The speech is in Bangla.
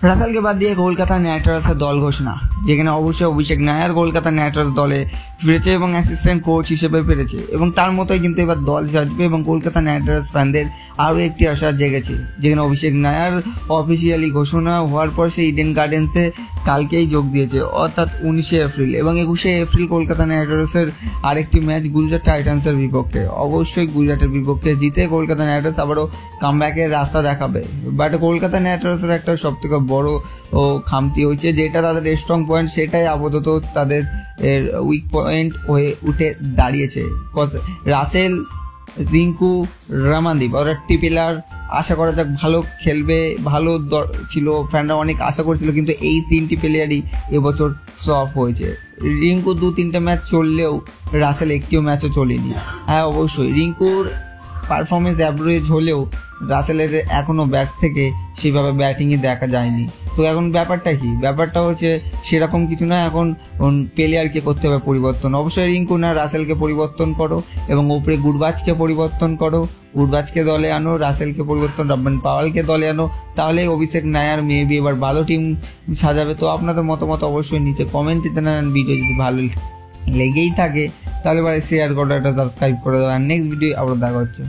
রাসেলকে বাদ দিয়ে কলকাতা নাইট রাইডার্সের দল ঘোষণা, যেখানে অবশ্যই অভিষেক নায়ার কলকাতা নাইট রাইডার্স দলে ফিরেছে এবং অ্যাসিস্ট্যান্ট কোচ হিসেবে ফিরেছে এবং তার মতোই কিন্তু এবার দল সাজবে এবং কলকাতা নাইট রাইডার্স ফ্যানদের আরও একটি আশা জেগেছে, যেখানে অভিষেক নায়ার অফিসিয়ালি ঘোষণা হওয়ার পর সে ইডেন গার্ডেন্সে কালকেই যোগ দিয়েছে, অর্থাৎ 19শে এপ্রিল এবং 21শে এপ্রিল কলকাতা নাইট রাইডার্সের আরেকটি ম্যাচ গুজরাট টাইটান্সের বিপক্ষে। অবশ্যই গুজরাটের বিপক্ষে জিতে কলকাতা নাইট রাইডার্স আবারও কামব্যাকের রাস্তা দেখাবে। বাট কলকাতা নাইট রাইডার্সের একটা সবথেকে বড় খামতি হয়েছে, যেটা তাদের স্ট্রং পয়েন্ট সেটাই আপাতত তাদের উইক পয়েন্ট হয়ে উঠে দাঁড়িয়েছে। রাসেল, রিঙ্কু, রামানদীপ ওরা টিপিলার আশা করা যাক ভালো খেলবে, ভালো ছিল, ফ্যানরা অনেক আশা করছিল, কিন্তু এই তিনটি প্লেয়ারই এবছর সফট হয়েছে। রিঙ্কু 2-3টে ম্যাচ চললেও রাসেল একটিও ম্যাচও চলেনি। হ্যাঁ অবশ্যই রিঙ্কুর পারফরমেন্স অ্যাভারেজ হলেও রাসেলের এখনও ব্যাট থেকে সেভাবে ব্যাটিংই দেখা যায়নি। তো এখন ব্যাপারটা কি? ব্যাপারটা হচ্ছে সেরকম কিছু না, এখন প্লেয়ারকে করতে হবে পরিবর্তন। অবশ্যই রিঙ্কু না, রাসেলকে পরিবর্তন করো এবং ওপরে গুরবাজকে পরিবর্তন করো, গুরবাজকে দলে আনো, রাসেলকে পরিবর্তন, রব্বান পাওয়ালকে দলে আনো, তাহলে অভিষেক নায়ার মেবি এবার ভালো টিম সাজাবে। তো আপনাদের মতামত অবশ্যই নিচে কমেন্টে জানান। ভিডিও যদি ভালো লেগেই থাকে তাহলে শেয়ার করো, একটা সাবস্ক্রাইব করে দেবেন। নেক্সট ভিডিও আবার দেখা হচ্ছে।